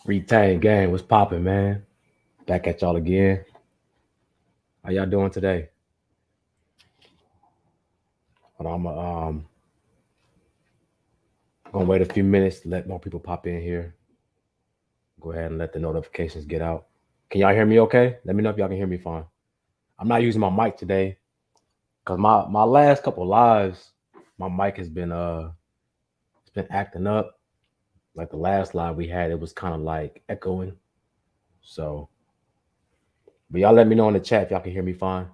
Retain gang, what's popping, man? Back at y'all again. How y'all doing today? Hold on, I'm gonna wait a few minutes to let more people pop in here. Go ahead and let the notifications get out. Can y'all hear me okay? Let me know if y'all can hear me fine. I'm not using my mic today because my last couple lives, my mic has been it's been acting up. Like the last live we had, it was kind of like echoing. So, but y'all let me know in the chat if y'all can hear me fine.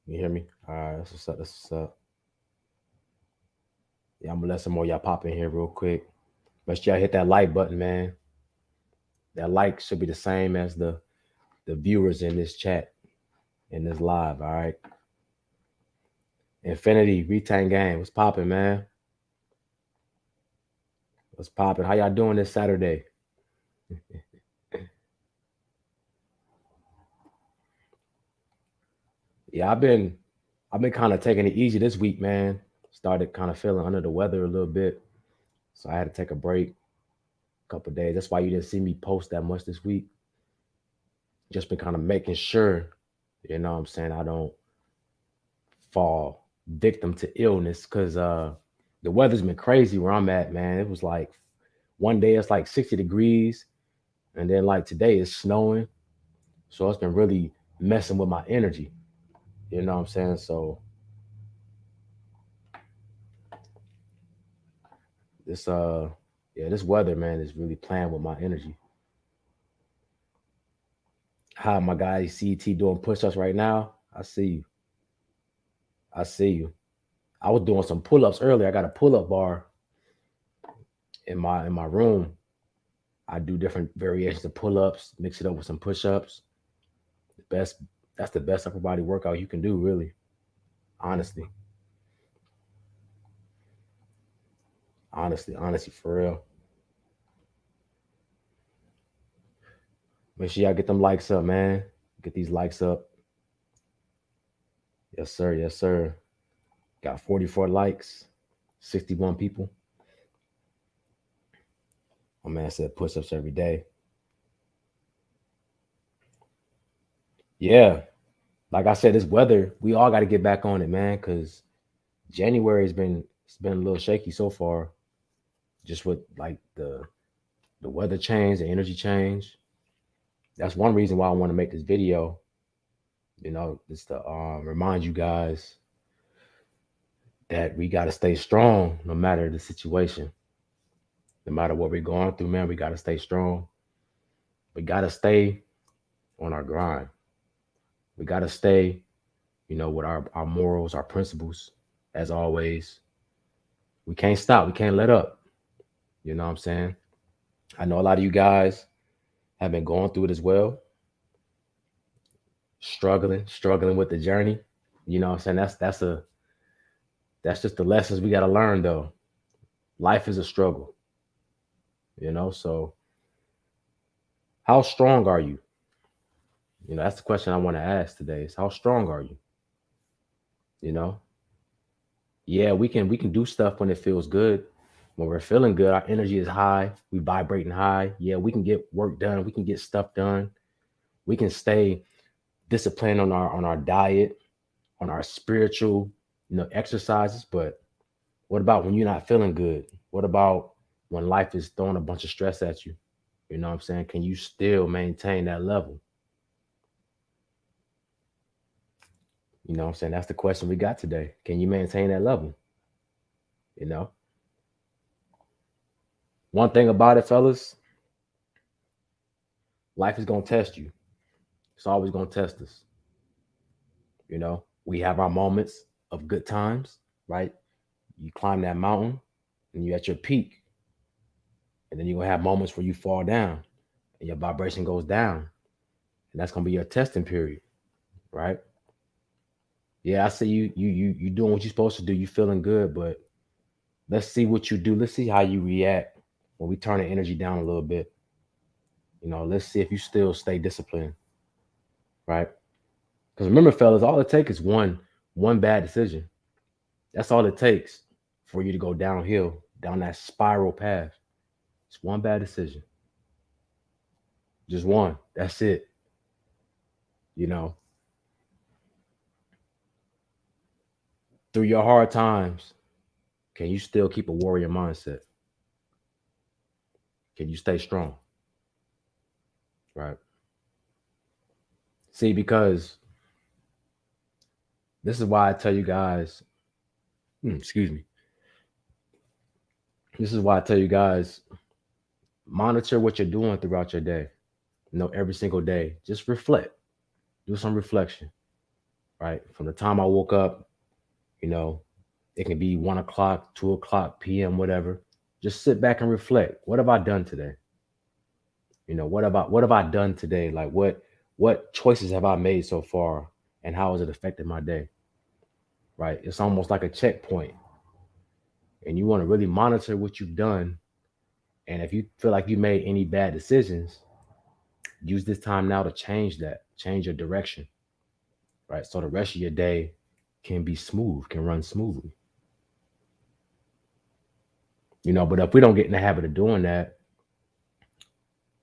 You hear me? All right, that's what's up. That's what's up. Yeah, I'm gonna let some more y'all pop in here real quick. Make sure y'all hit that like button, man. That like should be the same as the viewers in this chat, in this live. All right. Infinity Retain Game. What's popping, man? What's popping? How y'all doing this Saturday? Yeah, I've been kind of taking it easy this week, man. Started kind of feeling under the weather a little bit. So I had to take a break a couple days. That's why you didn't see me post that much this week. Just been kind of making sure, you know what I'm saying, I don't fall victim to illness because the weather's been crazy where I'm at, man. It was like one day it's like 60 degrees, and then like today it's snowing. So it's been really messing with my energy. You know what I'm saying? So this yeah, this weather, man, is really playing with my energy. How my guy CT doing push-ups right now? I see you. I see you. I was doing some pull-ups earlier. I got a pull-up bar in my room. I do different variations of pull-ups, mix it up with some push-ups. The best that's the best upper body workout you can do, really. Honestly. Honestly, for real. Make sure y'all get them likes up, man. Get these likes up. Yes, sir. Yes, sir. Got 44 likes, 61 people. My man said push ups every day. Yeah. Like I said, this weather, we all got to get back on it, man, because January it's been a little shaky so far. Just with like the weather change, the energy change. That's one reason why I want to make this video. Just to remind you guys that we got to stay strong no matter the situation, no matter what we're going through, man. We got to stay strong. We got to stay on our grind. We got to stay, with our morals, our principles, as always. We can't stop. We can't let up. You know what I'm saying? I know a lot of you guys have been going through it as well, struggling with the journey. You know what I'm saying? That's just the lessons we got to learn, though. Life is a struggle, so how strong are you? That's the question I want to ask today is how strong are you? You know, yeah, we can do stuff when it feels good. When we're feeling good, our energy is high, we vibrating high. Yeah, we can get work done, we can get stuff done. We can stay disciplined on our diet, on our spiritual, exercises. But what about when you're not feeling good? What about when life is throwing a bunch of stress at you? You know what I'm saying? Can you still maintain that level? You know what I'm saying? That's the question we got today. Can you maintain that level? You know? One thing about it, fellas, life is gonna test you. It's always gonna test us. We have our moments of good times, right? You climb that mountain and you're at your peak, and then you're gonna have moments where you fall down and your vibration goes down, and that's gonna be your testing period, right? Yeah, I see you doing what you're supposed to do. You feeling good, but let's see what you do. Let's see how you react when we turn the energy down a little bit. Let's see if you still stay disciplined, right? Because remember, fellas, all it takes is one bad decision. That's all it takes for you to go downhill, down that spiral path. It's one bad decision. Just one. That's it. You know, through your hard times, can you still keep a warrior mindset? Can you stay strong? Right. See, because this is why I tell you guys, excuse me. This is why I tell you guys, monitor what you're doing throughout your day. Every single day, just reflect, do some reflection, right? From the time I woke up, you know, it can be 1 o'clock, 2 o'clock p.m., whatever. Just sit back and reflect. What have I done today? What have I done today? Like what choices have I made so far, and how has it affected my day? Right? It's almost like a checkpoint, and you want to really monitor what you've done. And if you feel like you made any bad decisions, use this time now to change that, change your direction, right? So the rest of your day can be smooth, can run smoothly. But if we don't get in the habit of doing that,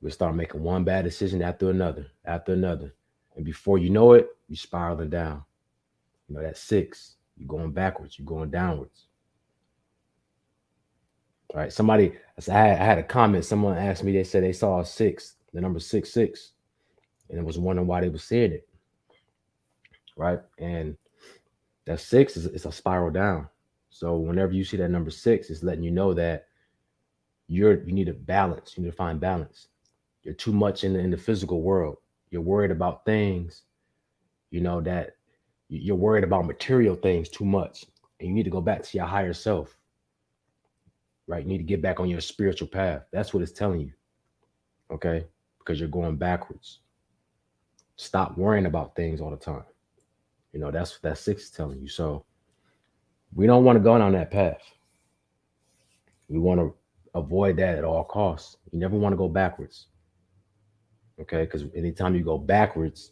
we start making one bad decision after another. And before you know it, you're spiraling down. That's six. You're going backwards, you're going downwards. Right? I had a comment. Someone asked me, they said they saw a six, the number 66, and it was wondering why they were seeing it. Right? And that six is a spiral down. So whenever you see that number six, it's letting you know that you need a balance. You need to find balance. You're too much in the physical world. You're worried about things, that you're worried about material things too much. And you need to go back to your higher self. Right? You need to get back on your spiritual path. That's what it's telling you. Okay? Because you're going backwards. Stop worrying about things all the time. That's what that six is telling you. So we don't want to go down that path. We want to avoid that at all costs. You never want to go backwards. Okay? Because anytime you go backwards,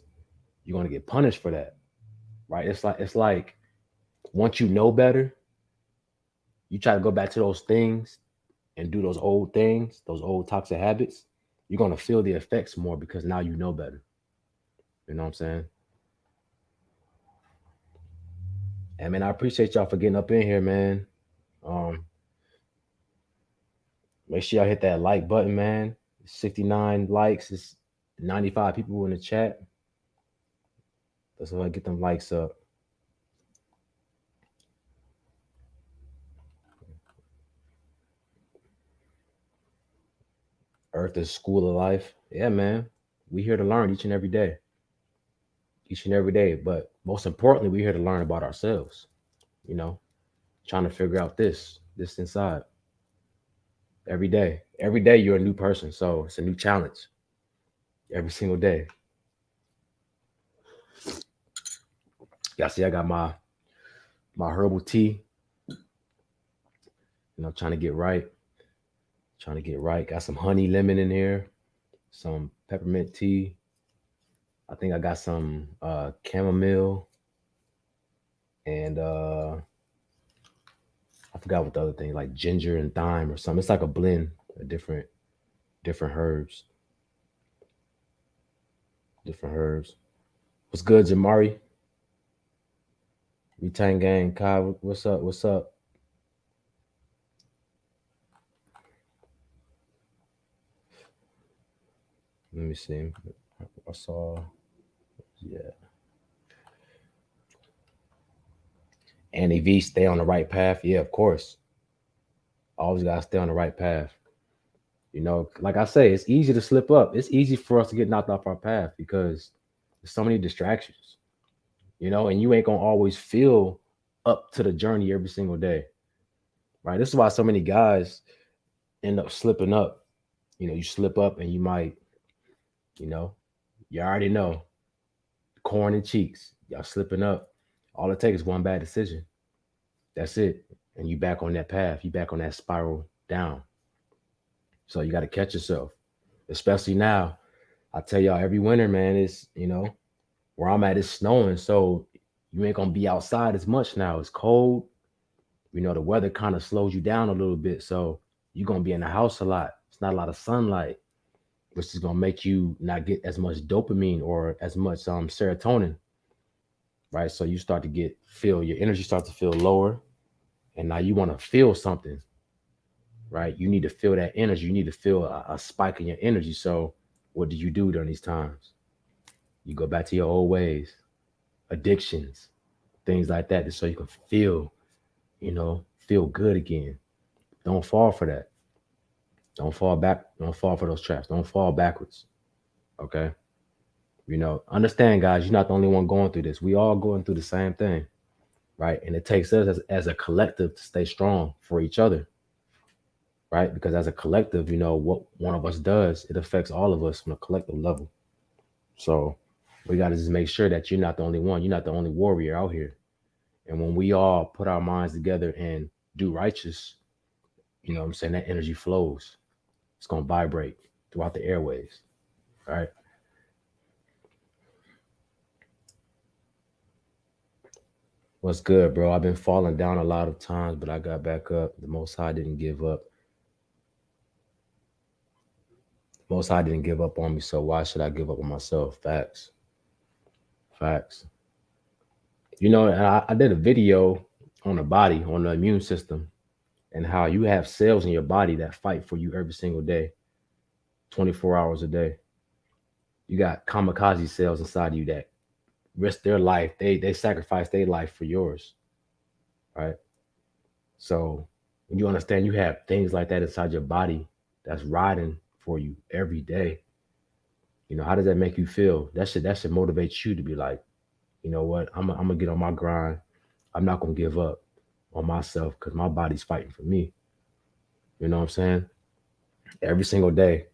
you're going to get punished for that. Right? It's like once you know better, you try to go back to those things and do those old things, those old toxic habits, you're going to feel the effects more because now you know better. You know what I'm saying? And man, I appreciate y'all for getting up in here, man. Um, Make sure y'all hit that like button, man. 69 likes. It's 95 people in the chat. Let's get them likes up. Earth is school of life. Yeah, man. We here to learn each and every day. Each and every day. But most importantly, we here to learn about ourselves. Trying to figure out this inside. Every day. Every day you're a new person. So it's a new challenge. Every single day. Y'all see I got my herbal tea. Trying to get right. Got some honey lemon in here. Some peppermint tea. I think I got some chamomile. And I forgot what the other thing, like ginger and thyme or something. It's like a blend of different herbs. Different herbs. What's good, Jamari? Retain Gang, Kai, what's up? What's up? Let me see. I saw, yeah. Annie V, stay on the right path. Yeah, of course. Always gotta stay on the right path. Like I say, it's easy to slip up. It's easy for us to get knocked off our path because there's so many distractions. And you ain't gonna always feel up to the journey every single day. Right. This is why so many guys end up slipping up. You slip up and you might, you already know, corn and cheeks. Y'all slipping up. All it takes is one bad decision. That's it. And you back on that path. You back on that spiral down. So you got to catch yourself, especially now. I tell y'all every winter, man, it's, where I'm at, it's snowing. So you ain't going to be outside as much now. It's cold. The weather kind of slows you down a little bit. So you're going to be in the house a lot. It's not a lot of sunlight, which is going to make you not get as much dopamine or as much serotonin, right? So you start to feel your energy starts to feel lower. And now you want to feel something, right? You need to feel that energy. You need to feel a spike in your energy. So what do you do during these times? You go back to your old ways, addictions, things like that, just so you can feel good again. Don't fall for that. Don't fall back. Don't fall for those traps. Don't fall backwards. Okay. Understand, guys, you're not the only one going through this. We all going through the same thing, right? And it takes us as a collective to stay strong for each other, right? Because as a collective, what one of us does, it affects all of us from a collective level. So we got to just make sure that you're not the only one. You're not the only warrior out here. And when we all put our minds together and do righteous, what I'm saying, that energy flows. It's going to vibrate throughout the airways, right? What's good, bro? I've been falling down a lot of times, but I got back up. The Most High didn't give up. Most High didn't give up on me, so why should I give up on myself? Facts. Facts. And I did a video on the body, on the immune system, and how you have cells in your body that fight for you every single day, 24 hours a day. You got kamikaze cells inside of you that risk their life. They sacrifice their life for yours, right? So when you understand you have things like that inside your body that's riding for you every day, how does that make you feel? That should motivate you to be like, you know what, I'm gonna get on my grind. I'm not gonna give up on myself because my body's fighting for me. You know what I'm saying? Every single day.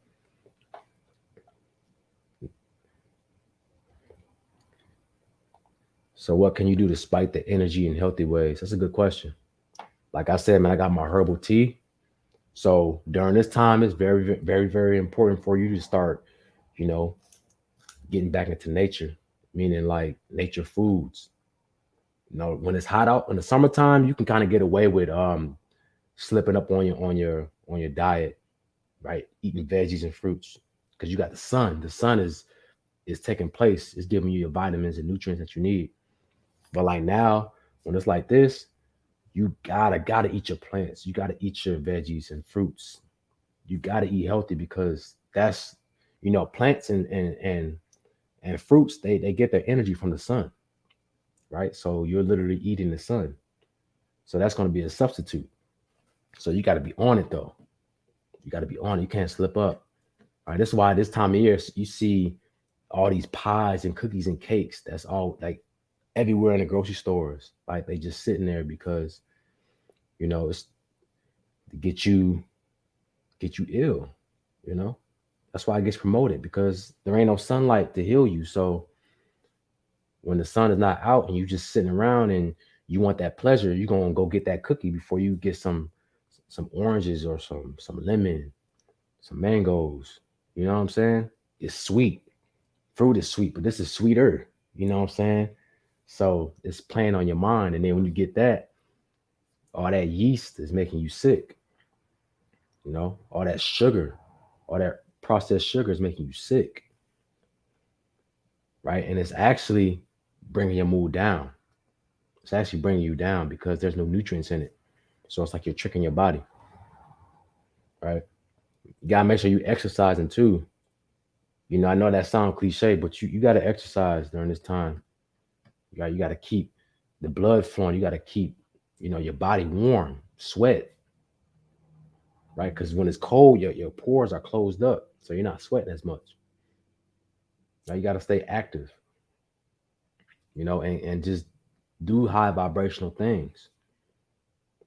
So what can you do to spike the energy in healthy ways? That's a good question. Like I said, man, I got my herbal tea. So during this time, it's very, very, very important for you to start, you know, getting back into nature, meaning like nature foods. When it's hot out in the summertime, you can kind of get away with slipping up on your diet, right? Eating veggies and fruits because you got the sun. The sun is taking place. It's giving you your vitamins and nutrients that you need. But like now, when it's like this, you gotta eat your plants. You gotta eat your veggies and fruits. You gotta eat healthy because that's plants and fruits, they get their energy from the sun, right? So you're literally eating the sun. So that's gonna be a substitute. So you gotta be on it though. You gotta be on it. You can't slip up. All right. That's why this time of year you see all these pies and cookies and cakes. That's all like everywhere in the grocery stores. Like they just sitting there because it's to get you ill. You know, that's why it gets promoted because there ain't no sunlight to heal you. So when the sun is not out and you just sitting around and you want that pleasure, you're gonna go get that cookie before you get some oranges or some lemon, some mangoes. You know what I'm saying? It's sweet. Fruit is sweet, but this is sweeter. You know what I'm saying? So it's playing on your mind. And then when you get that, all that yeast is making you sick. All that sugar, all that processed sugar is making you sick. Right. And it's actually bringing your mood down. It's actually bringing you down because there's no nutrients in it. So it's like you're tricking your body. Right. You got to make sure you exercising too. I know that sounds cliche, but you got to exercise during this time. You got to keep the blood flowing. You got to keep, your body warm, sweat, right? Because when it's cold, your pores are closed up, so you're not sweating as much. Now you got to stay active, and just do high vibrational things.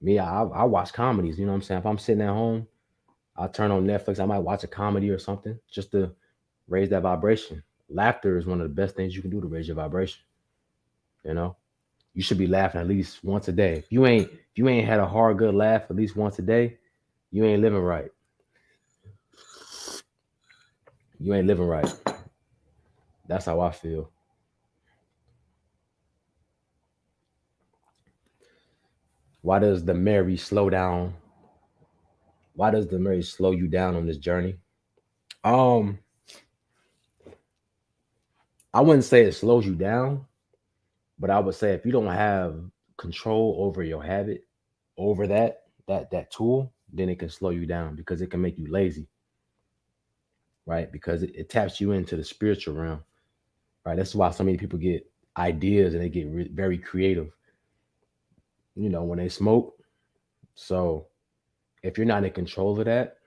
Me, I watch comedies. You know what I'm saying? If I'm sitting at home, I'll turn on Netflix. I might watch a comedy or something just to raise that vibration. Laughter is one of the best things you can do to raise your vibration. You should be laughing at least once a day. If you ain't had a hard good laugh at least once a day, you ain't living right. You ain't living right. That's how I feel. Why does the Mary slow down? Why does the Mary slow you down on this journey? Um, I wouldn't say it slows you down, but I would say if you don't have control over your habit, over that tool, then it can slow you down because it can make you lazy, right? Because it taps you into the spiritual realm, right? That's why so many people get ideas and they get very creative, when they smoke. So if you're not in control of that,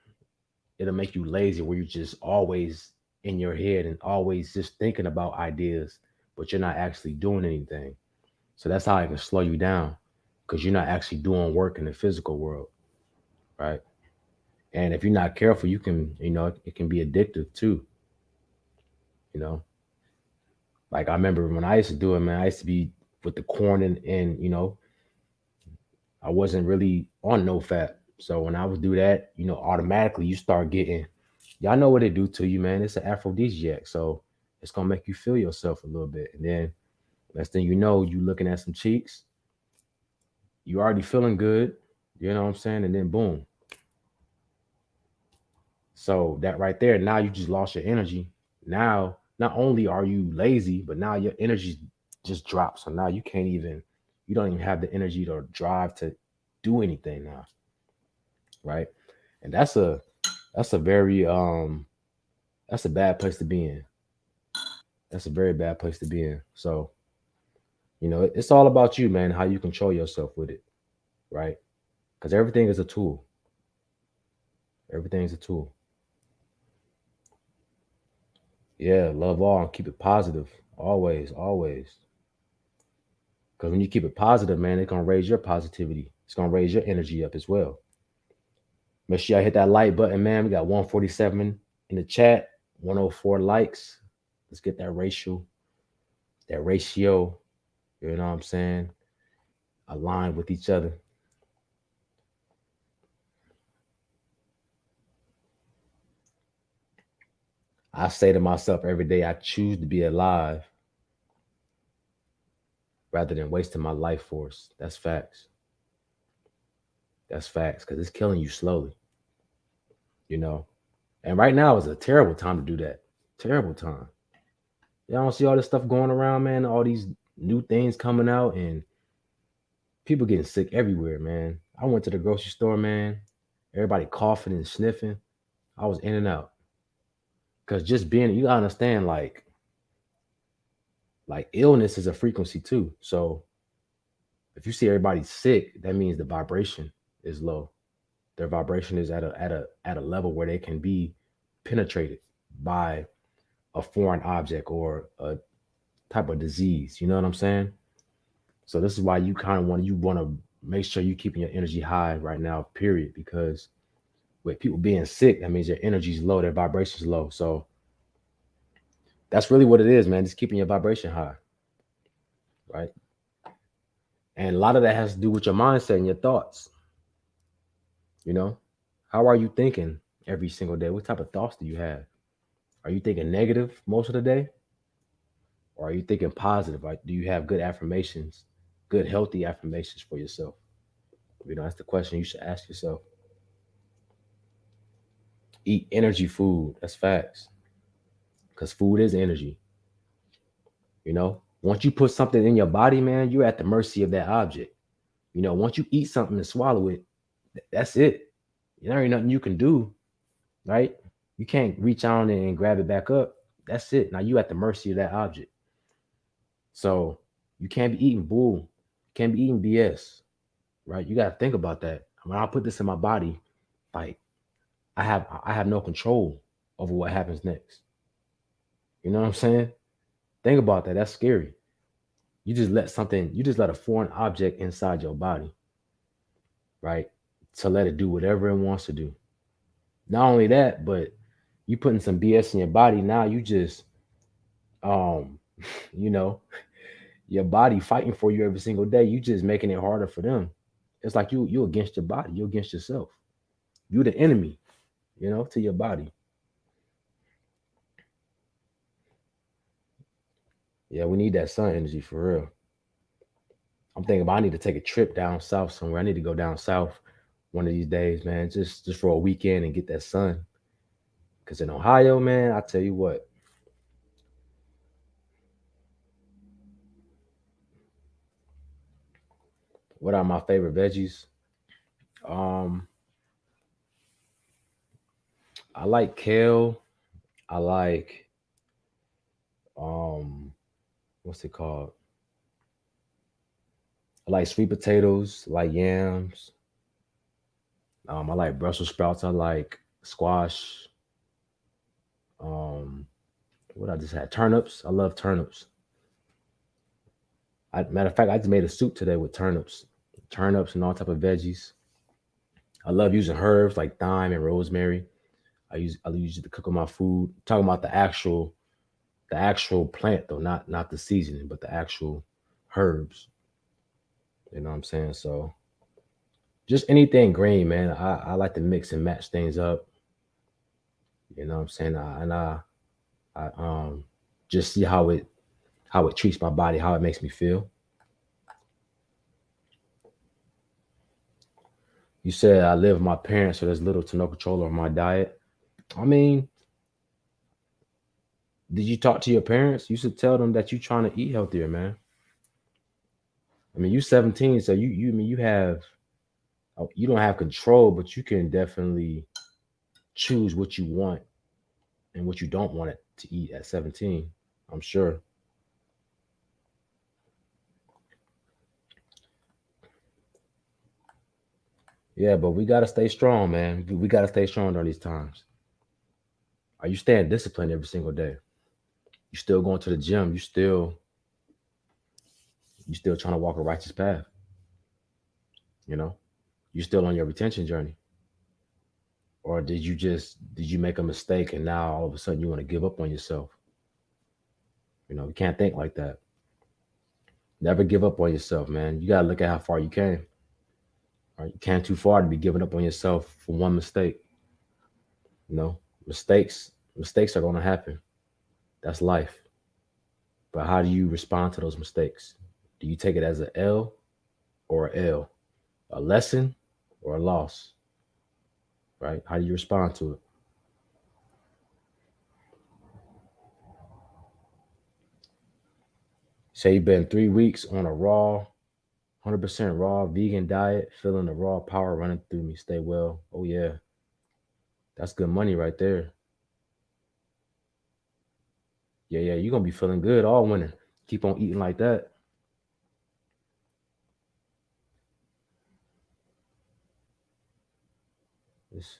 it'll make you lazy where you're just always in your head and always just thinking about ideas, but you're not actually doing anything. So that's how it can slow you down because you're not actually doing work in the physical world, right? And if you're not careful, you can, it can be addictive too, you know. Like I remember when I used to do it, man, I used to be with the corn and I wasn't really on no fat. So when I would do that, automatically you start getting, y'all know what it do to you, man. It's an aphrodisiac. So it's gonna make you feel yourself a little bit. And then next thing you know, you looking at some cheeks, you already feeling good, you know what I'm saying? And then boom. So that right there, now you just lost your energy. Now, not only are you lazy, but now your energy just drops. So now you don't even have the energy or drive to do anything now, right? And that's a very that's a bad place to be in. That's a very bad place to be in. So, it's all about you, man, how you control yourself with it, right? Because everything is a tool. Everything is a tool. Yeah, love all and keep it positive. Always, always. Because when you keep it positive, man, it's gonna raise your positivity. It's gonna raise your energy up as well. Make sure y'all hit that like button, man. We got 147 in the chat, 104 likes. Let's get that ratio, you know what I'm saying? Aligned with each other. I say to myself every day, I choose to be alive rather than wasting my life force. That's facts. That's facts. Because it's killing you slowly, you know. And right now is a terrible time to do that. Terrible time. Y'all don't see all this stuff going around, man. All these new things coming out and people getting sick everywhere, man. I went to the grocery store, man. Everybody coughing and sniffing. I was in and out. Cause just being, you gotta understand, like illness is a frequency too. So if you see everybody sick, that means the vibration is low. Their vibration is at a level where they can be penetrated by a foreign object or a type of disease. You know what I'm saying? So this is why you want to make sure you keeping your energy high right now, period. Because with people being sick, that means their energy's low, their vibration's low. So that's really what it is, man. Just keeping your vibration high, right? And a lot of that has to do with your mindset and your thoughts. You know, how are you thinking every single day? What type of thoughts do you have? Are you thinking negative most of the day, or are you thinking positive? Like, do you have good affirmations, good healthy affirmations for yourself? That's the question you should ask yourself. Eat energy food. That's facts. Because food is energy. Once you put something in your body, man, you're at the mercy of that object. Once you eat something and swallow it, that's it. There ain't nothing you can do, right? You can't reach on it and grab it back up. That's it. Now you at the mercy of that object. So you can't be eating bull. You can't be eating BS, right? You got to think about that. When I put this in my body, like I have no control over what happens next. You know what I'm saying? Think about that. That's scary. You just let a foreign object inside your body, right? To let it do whatever it wants to do. Not only that, but you putting some BS in your body. Now you just um, you know, your body fighting for you every single day. You just making it harder for them. It's like you against your body. You against yourself. You the enemy, to your body. Yeah, we need that sun energy for real. I'm thinking about I need to take a trip down south somewhere. I need to go down south one of these days, man, just for a weekend and get that sun. Cause in Ohio, man, I tell you what are my favorite veggies? Um, I like kale. I like um, what's it called? I like sweet potatoes. I like yams. I like Brussels sprouts. I like squash. Um, what I just had turnips. I love turnips. Matter of fact, I just made a soup today with turnips and all type of veggies. I love using herbs like thyme and rosemary. I use it to cook on my food. Talking about the actual plant though, not the seasoning, but the actual herbs. You know what I'm saying? So just anything green, man. I like to mix and match things up. You know what I'm saying? I just see how it treats my body, how it makes me feel. You said I live with my parents, so there's little to no control over my diet. I mean, did you talk to your parents? You should tell them that you're trying to eat healthier, man. I mean, you 17, so you I mean you don't have control, but you can definitely choose what you want and what you don't want it to eat at 17. I'm sure. Yeah, but we gotta stay strong, man. We gotta stay strong during these times. Are you staying disciplined every single day? You still going to the gym? You still trying to walk a righteous path? You know, you still on your retention journey, or did you make a mistake and now all of a sudden you want to give up on yourself? You can't think like that. Never give up on yourself, man. You gotta look at how far you came. Right? You can't too far to be giving up on yourself for one mistake. You know, mistakes are gonna happen. That's life. But how do you respond to those mistakes? Do you take it as an L or a L, a lesson or a loss? Right? How do you respond to it? Say you've been 3 weeks on a raw, 100% raw vegan diet, feeling the raw power running through me. Stay well. Oh yeah, that's good money right there. Yeah, yeah, you're gonna be feeling good all winter. Keep on eating like that. It's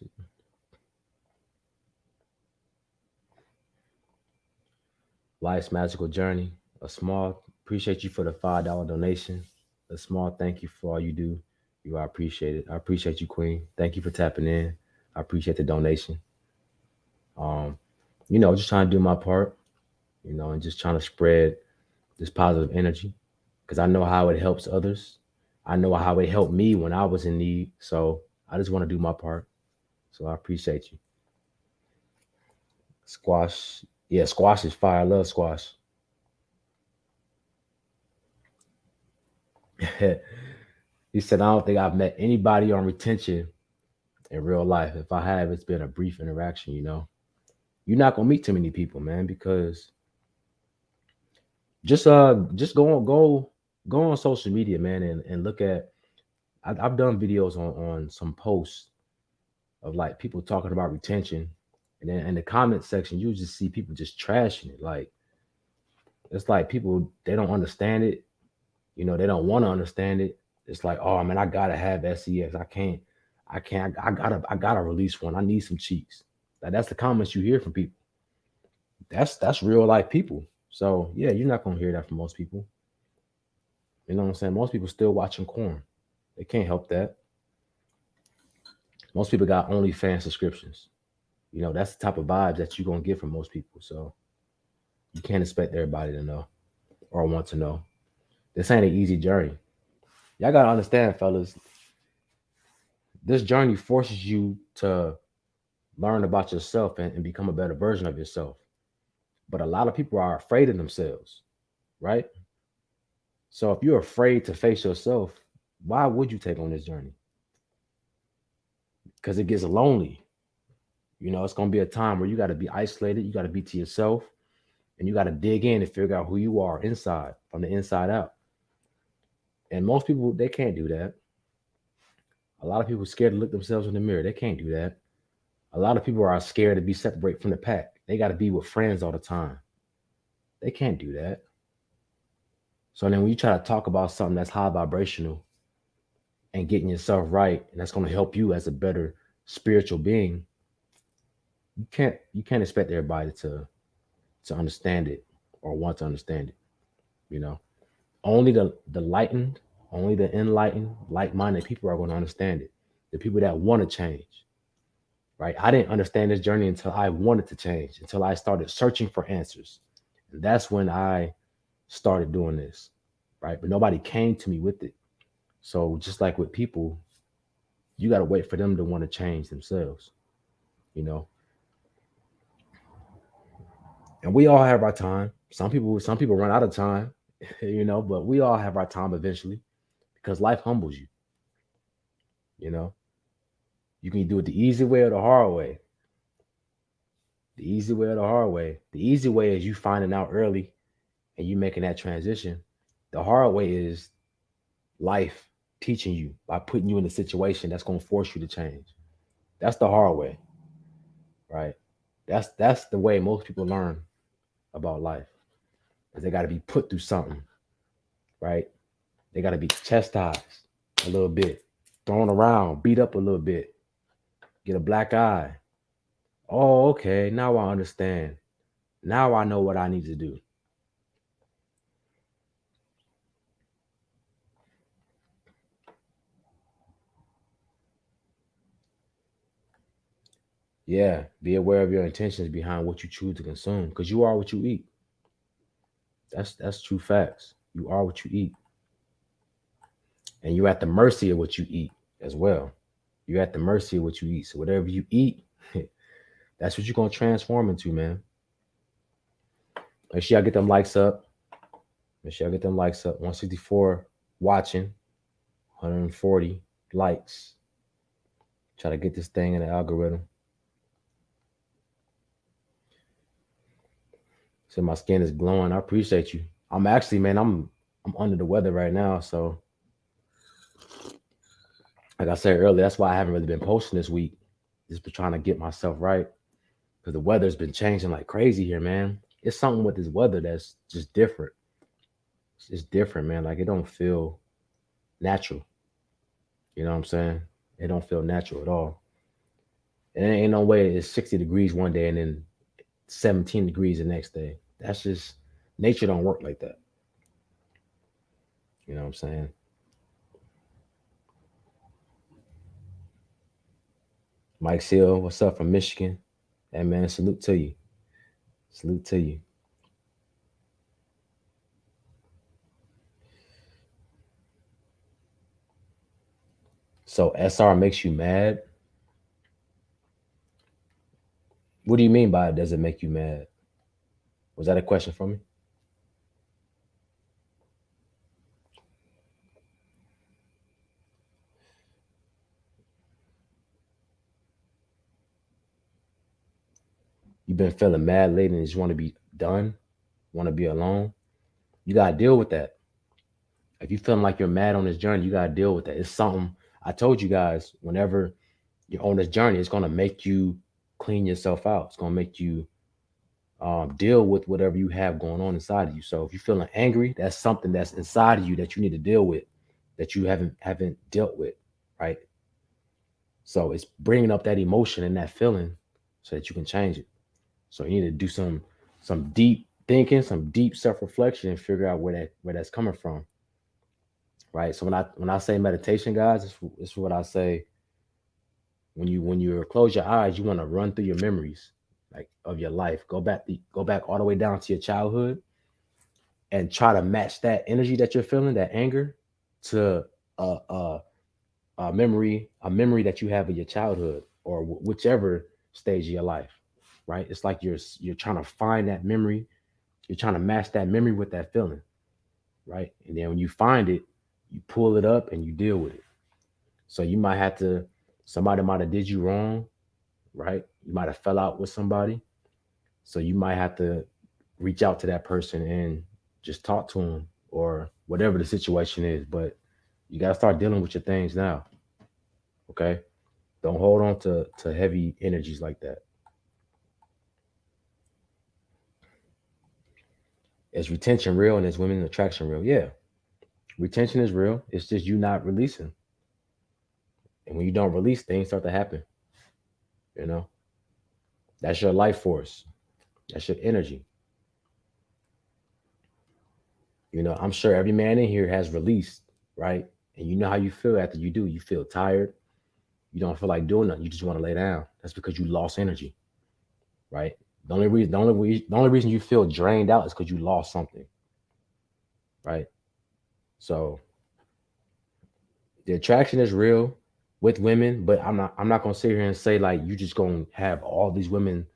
life's magical journey. A small appreciate you for the $5 donation. A small thank you for all you do. You are appreciated. I appreciate you, Queen. Thank you for tapping in. I appreciate the donation. Um, just trying to do my part, and just trying to spread this positive energy because I know how it helps others. I know how it helped me when I was in need. So I just want to do my part. So I appreciate you. Squash. Yeah, squash is fire. I love squash. He said, I don't think I've met anybody on retention in real life. If I have, it's been a brief interaction. You're not gonna meet too many people, man, because just go on social media, man, and look at I've done videos on some posts of like people talking about retention, and then in the comment section, you just see people just trashing it. Like it's like people they don't understand it. They don't want to understand it. It's like, oh man, I gotta have sex. I can't. I gotta release one. I need some cheeks. That's the comments you hear from people. That's real life people. So yeah, you're not gonna hear that from most people. You know what I'm saying? Most people still watching corn. They can't help that. Most people got OnlyFans subscriptions. That's the type of vibes that you're gonna get from most people. So you can't expect everybody to know or want to know. This ain't an easy journey. Y'all gotta understand, fellas. This journey forces you to learn about yourself and become a better version of yourself. But a lot of people are afraid of themselves, right? So if you're afraid to face yourself, why would you take on this journey? Because it gets lonely. It's gonna be a time where you got to be isolated. You got to be to yourself, and you got to dig in and figure out who you are inside, from the inside out. And most people, they can't do that. A lot of people are scared to look themselves in the mirror. They can't do that. A lot of people are scared to be separated from the pack. They got to be with friends all the time. They can't do that. So then when you try to talk about something that's high vibrational and getting yourself right, and that's going to help you as a better spiritual being, you can't expect everybody to understand it or want to understand it. You know, only the lightened, only the enlightened, like-minded people are going to understand it. The people that want to change, right? I didn't understand this journey until I wanted to change, until I started searching for answers, and that's when I started doing this, right? But nobody came to me with it. So just like with people, you got to wait for them to want to change themselves, you know. And we all have our time. Some people run out of time, but we all have our time eventually because life humbles you. You know, you can do it the easy way or the hard way. The easy way or the hard way. The easy way is you finding out early and you making that transition. The hard way is life teaching you by putting you in a situation that's going to force you to change. That's the hard way, right? That's the way most people learn about life. Is they got to be put through something, right? They got to be chastised a little bit, thrown around, beat up a little bit, get a black eye. Oh, okay, now I understand. Now I know what I need to do. Yeah, be aware of your intentions behind what you choose to consume, because you are what you eat. That's true facts. You are what you eat, and you're at the mercy of what you eat as well. You're at the mercy of what you eat. So whatever you eat, that's what you're gonna transform into, man. Make sure y'all get them likes up. Make sure y'all get them likes up. 164 watching, 140 likes. Try to get this thing in the algorithm. So my skin is glowing. I appreciate you. I'm actually, man, I'm under the weather right now. So like I said earlier, that's why I haven't really been posting this week. Just been trying to get myself right. Because the weather's been changing like crazy here, man. It's something with this weather that's just different. It's just different, man. Like it don't feel natural. You know what I'm saying? It don't feel natural at all. And there ain't no way it's 60 degrees one day and then 17 degrees the next day. That's just nature don't work like that. You know what I'm saying? Mike Seal, what's up from Michigan? Hey man, salute to you. Salute to you. So SR makes you mad. What do you mean by it? Does it make you mad? Was that a question for me? You've been feeling mad lately and just want to be done, want to be alone. You gotta deal with that. If you feeling like you're mad on this journey, you gotta deal with that. It's something I told you guys. Whenever you're on this journey, it's gonna make you clean yourself out. It's gonna make you deal with whatever you have going on inside of you. So if you're feeling angry, that's something that's inside of you that you need to deal with, that you haven't dealt with, right? So it's bringing up that emotion and that feeling so that you can change it. So you need to do some deep thinking, some deep self reflection, and figure out where that's coming from, right? So when I say meditation, guys, it's what I say. When you close your eyes, you want to run through your memories, like of your life. Go back all the way down to your childhood, and try to match that energy that you're feeling, that anger, to a, a, a memory that you have of your childhood or whichever stage of your life, right? It's like you're trying to find that memory. You're trying to match that memory with that feeling. right? And then when you find it, you pull it up and you deal with it. So you might have to, somebody might have did you wrong, right? You might have fell out with somebody. So you might have to reach out to that person and just talk to them or whatever the situation is. But you got to start dealing with your things now. Okay. Don't hold on to heavy energies like that. Is retention real and is women attraction real? Yeah. Retention is real. It's just you not releasing. And when you don't release, things start to happen. You know, that's your life force. That's your energy. I'm sure every man in here has released, right? And you know how you feel after you do. You feel tired. You don't feel like doing nothing. You just want to lay down. That's because you lost energy, right? The only reason you feel drained out is because you lost something, right? So the attraction is real with women, but I'm not gonna sit here and say like you just gonna have all these women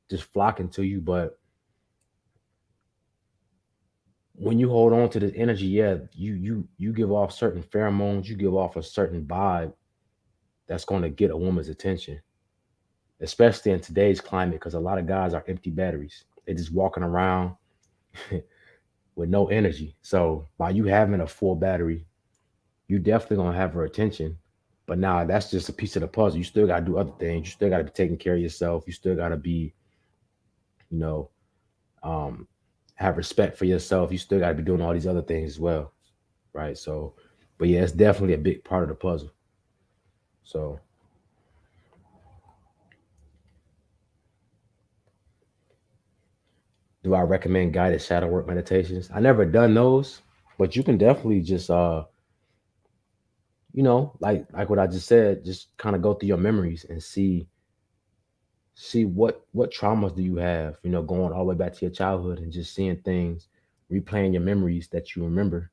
just flocking to you. But when you hold on to this energy, yeah, you give off certain pheromones, you give off a certain vibe that's gonna get a woman's attention, especially in today's climate, because a lot of guys are empty batteries. They're just walking around with no energy. So by you having a full battery, you definitely gonna have her attention. But now that's just a piece of the puzzle. You still gotta do other things. You still gotta be taking care of yourself. You still gotta be, you know, um, have respect for yourself. You still gotta be doing all these other things as well, right? So, but yeah, it's definitely a big part of the puzzle. So, do I recommend guided shadow work meditations? I never done those, but you can definitely just like what I just said, just kind of go through your memories and see what traumas do you have, going all the way back to your childhood and just seeing things, replaying your memories that you remember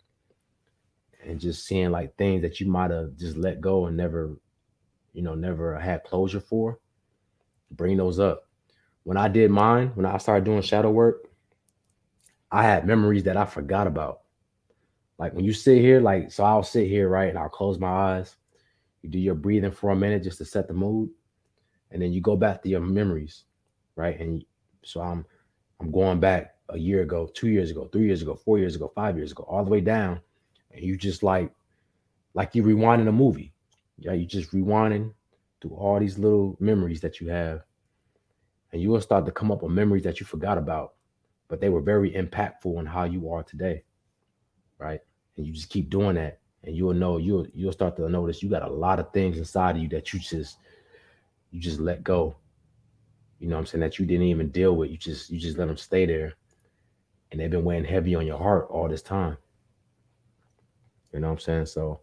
and just seeing like things that you might have just let go and never had closure for. Bring those up. When I did mine, when I started doing shadow work, I had memories that I forgot about. Like when you sit here, like, so I'll sit here, right, and I'll close my eyes. You do your breathing for a minute just to set the mood, and then you go back to your memories, right? And so I'm going back a year ago, 2 years ago, 3 years ago, 4 years ago, 5 years ago, all the way down, and you just like you rewinding a movie. Yeah, you just rewinding through all these little memories that you have, and you will start to come up with memories that you forgot about, but they were very impactful on how you are today, right? And you just keep doing that, and you'll start to notice you got a lot of things inside of you that you just let go. You know what I'm saying? That you didn't even deal with. You just let them stay there, and they've been weighing heavy on your heart all this time. You know what I'm saying? So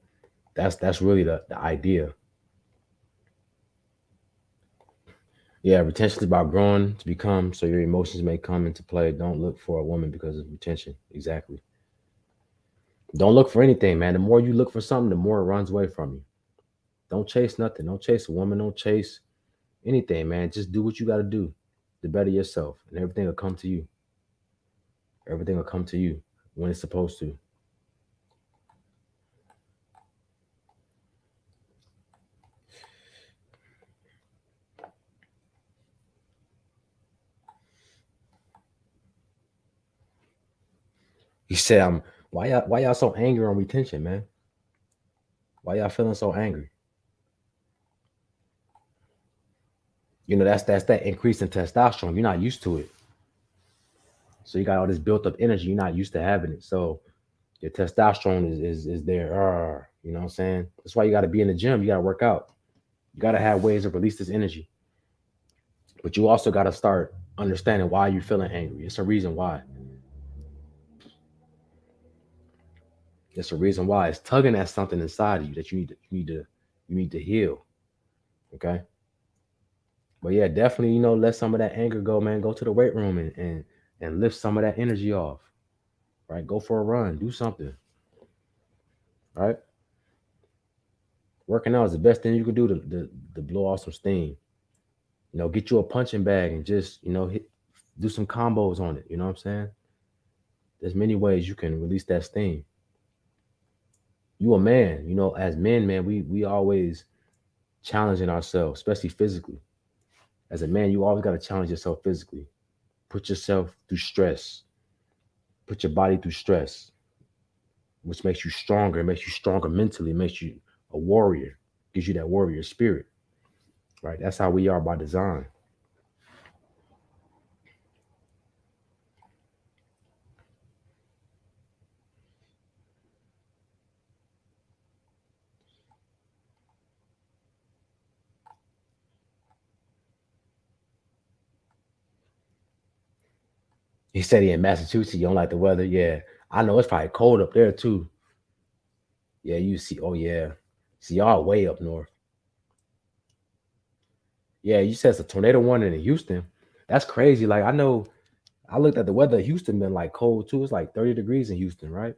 that's really the idea. Yeah, retention is about growing to become so your emotions may come into play. Don't look for a woman because of retention. Exactly. Don't look for anything, man. The more you look for something, the more it runs away from you. Don't chase nothing. Don't chase a woman. Don't chase anything, man. Just do what you got to do to better yourself, and everything will come to you. Everything will come to you when it's supposed to. He said, why y'all so angry on retention, man? Why y'all feeling so angry? That's that increase in testosterone. You're not used to it. So you got all this built up energy. You're not used to having it. So your testosterone is there. You know what I'm saying? That's why you got to be in the gym. You got to work out. You got to have ways to release this energy. But you also got to start understanding why you're feeling angry. It's a reason why. It's a reason why. It's tugging at something inside of you that you need to heal. Okay. But yeah, definitely, let some of that anger go, man. Go to the weight room and lift some of that energy off. Right? Go for a run. Do something. Right? Working out is the best thing you can do to blow off some steam. Get you a punching bag and just, do some combos on it. You know what I'm saying? There's many ways you can release that steam. You a man, as men, man, we always challenging ourselves, especially physically. As a man, you always got to challenge yourself physically. Put yourself through stress. Put your body through stress, which makes you stronger. It makes you stronger mentally. It makes you a warrior. Gives you that warrior spirit, right? That's how we are by design. He said he in Massachusetts. You don't like the weather. Yeah, I know it's probably cold up there too. Yeah, you see. Oh yeah, see y'all way up north. Yeah, you said it's a tornado warning in Houston. That's crazy. Like I know, I looked at the weather. In Houston been like cold too. It's like 30 degrees in Houston, right?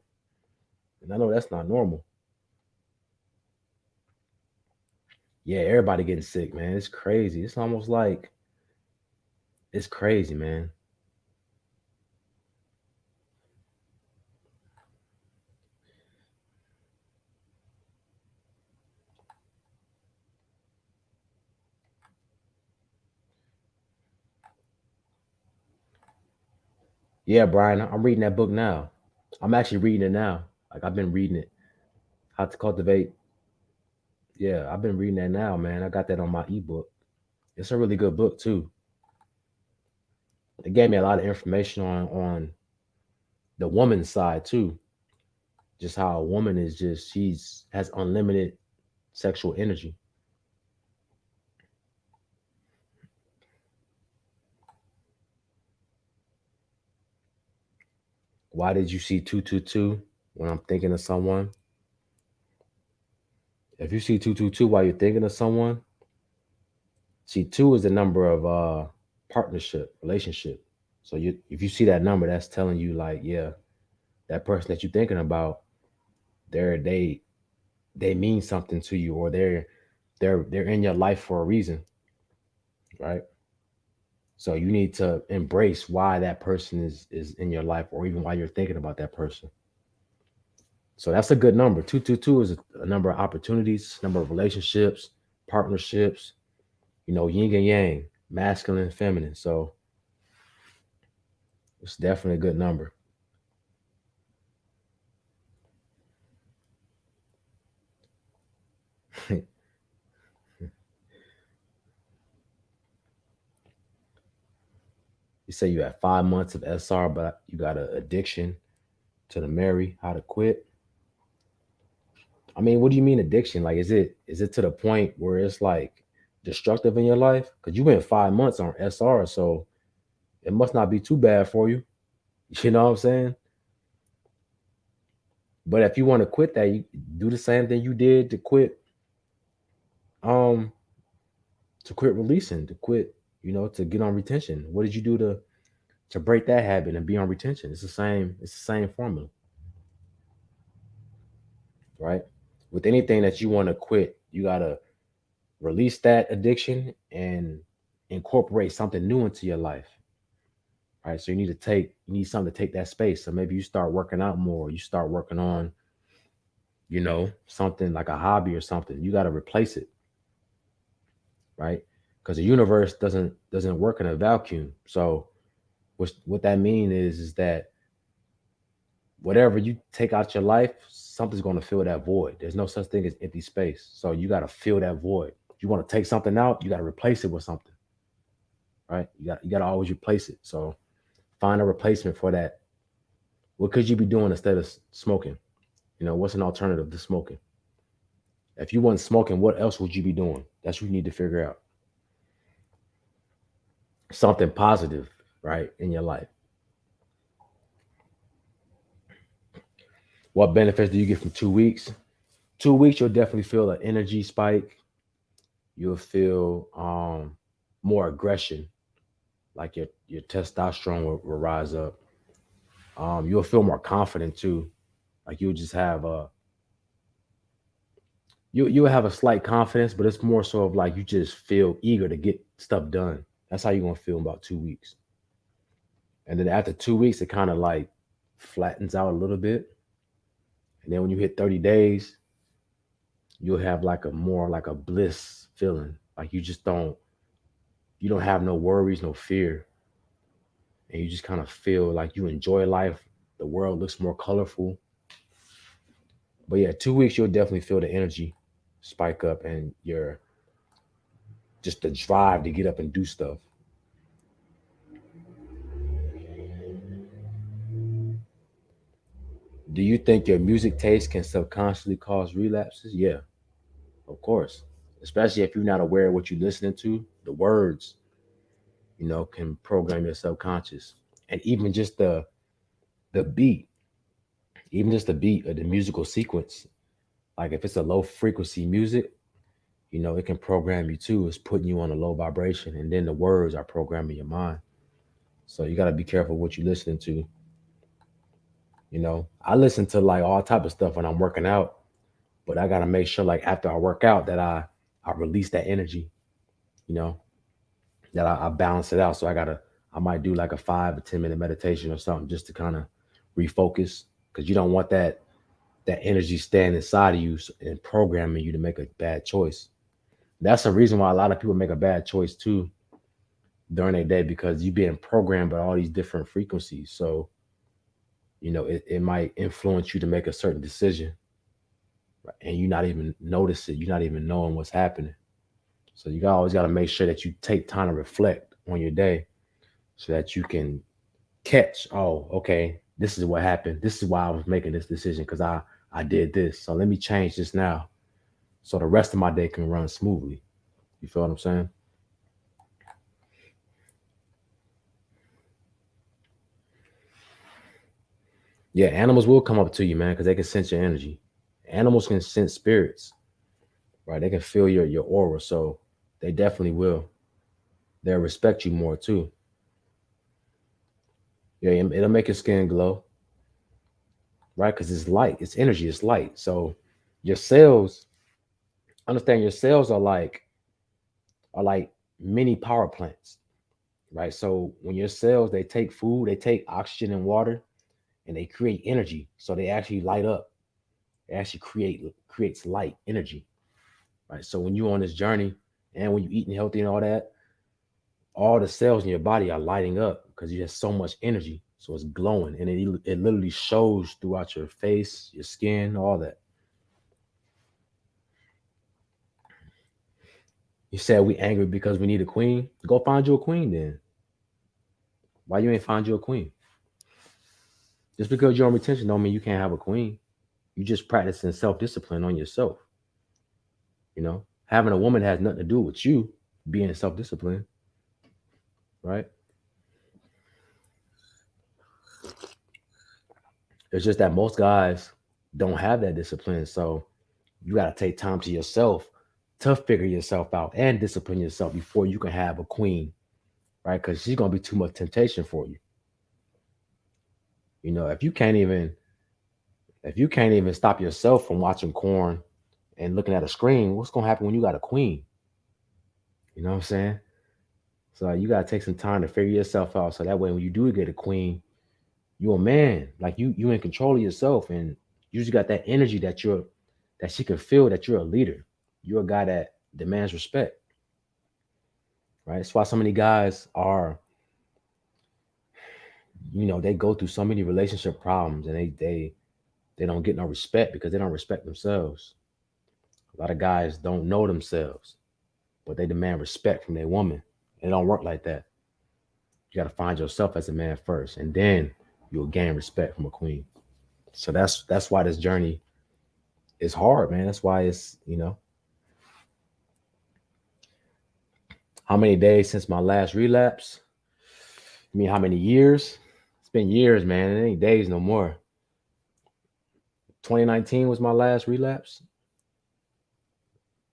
And I know that's not normal. Yeah, everybody getting sick, man. It's crazy. It's almost like it's crazy, man. Yeah, Brian, I'm reading that book now. I'm actually reading it now. Like I've been reading it. How to cultivate. Yeah, I've been reading that now, man. I got that on my ebook. It's a really good book too. It gave me a lot of information on the woman's side too. Just how a woman is just she's has unlimited sexual energy. Why did you see 222 when I'm thinking of someone? If you see 222 while you're thinking of someone, see two is the number of partnership, relationship. So you if you see that number, that's telling you like, yeah, that person that you're thinking about, they're they mean something to you, or they're in your life for a reason, right? So you need to embrace why that person is in your life, or even why you're thinking about that person. So that's a good number. 222 is a number of opportunities, number of relationships, partnerships, yin and yang, masculine and feminine. So it's definitely a good number. You say you had 5 months of SR, but you got an addiction to the Mary, how to quit. I mean, what do you mean addiction? Like, is it to the point where it's like destructive in your life? Because you went 5 months on SR, so it must not be too bad for you. You know what I'm saying? But if you want to quit that, you do the same thing you did um to quit releasing, to quit, to get on retention. What did you do to break that habit and be on retention? It's the same formula, right? With anything that you want to quit, you gotta release that addiction and incorporate something new into your life. Right. So you need something to take that space. So maybe you start working out more, you start working on, something like a hobby or something. You got to replace it, right? Because the universe doesn't work in a vacuum. So what that means is that whatever you take out your life, something's going to fill that void. There's no such thing as empty space. So you got to fill that void. You want to take something out, you got to replace it with something, right? You got to always replace it. So find a replacement for that. What could you be doing instead of smoking? What's an alternative to smoking? If you weren't smoking, what else would you be doing? That's what you need to figure out. Something positive, right, in your life. What benefits do you get from 2 weeks? 2 weeks, you'll definitely feel an energy spike. You'll feel more aggression, like your testosterone will rise up. You'll feel more confident too. Like you'll have a slight confidence, but it's more so of like you just feel eager to get stuff done. That's how you're gonna feel in about 2 weeks. And then after 2 weeks, it kind of like flattens out a little bit. And then when you hit 30 days, you'll have like a more like a bliss feeling. Like you don't have no worries, no fear. And you just kind of feel like you enjoy life. The world looks more colorful. But yeah, 2 weeks, you'll definitely feel the energy spike up and your just the drive to get up and do stuff. Do you think your music taste can subconsciously cause relapses? Yeah, of course. Especially if you're not aware of what you're listening to, the words, can program your subconscious. And the beat, even just the beat of the musical sequence. Like if it's a low frequency music, it can program you too. It's putting you on a low vibration, and then the words are programming your mind. So you got to be careful what you're listening to. I listen to like all type of stuff when I'm working out, but I got to make sure like after I work out that I release that energy. You know, that I balance it out. So I might do like a 5 to 10 minute meditation or something just to kind of refocus because you don't want that energy staying inside of you and programming you to make a bad choice. That's the reason why a lot of people make a bad choice too during their day because you're being programmed by all these different frequencies. So, it might influence you to make a certain decision, right? And you not even notice it. You're not even knowing what's happening. So you always got to make sure that you take time to reflect on your day so that you can catch, oh, okay, this is what happened. This is why I was making this decision because I did this. So let me change this now so the rest of my day can run smoothly. You feel what I'm saying? Yeah, animals will come up to you, man, because they can sense your energy. Animals can sense spirits, right? They can feel your aura, so they definitely will. They'll respect you more too. Yeah, it'll make your skin glow, right? Because it's light, it's energy, it's light. So your cells, understand your cells are like mini power plants, right? So when your cells they take food, they take oxygen and water, and they create energy. So they actually light up. It actually creates light energy, right? So when you're on this journey and when you're eating healthy and all the cells in your body are lighting up because you have so much energy. So it's glowing and it literally shows throughout your face, your skin, all that. You said we angry because we need a queen. Go find you a queen then. Why you ain't find you a queen? Just because you're on retention don't mean you can't have a queen. You just practicing self-discipline on yourself. Having a woman has nothing to do with you being self-disciplined, right? It's just that most guys don't have that discipline. So you got to take time to yourself to figure yourself out and discipline yourself before you can have a queen, right? Because she's gonna be too much temptation for you. If you can't even stop yourself from watching corn and looking at a screen, what's gonna happen when you got a queen? You know what I'm saying? So you gotta take some time to figure yourself out. So that way, when you do get a queen, you're a man. Like you in control of yourself, and you just got that energy that she can feel that you're a leader. You're a guy that demands respect, right? That's why so many guys they go through so many relationship problems and they don't get no respect because they don't respect themselves. A lot of guys don't know themselves, but they demand respect from their woman. It don't work like that. You got to find yourself as a man first, and then you'll gain respect from a queen. So that's why this journey is hard, man. That's why it's. How many days since my last relapse? I mean, how many years? It's been years, man. It ain't days no more. 2019 was my last relapse.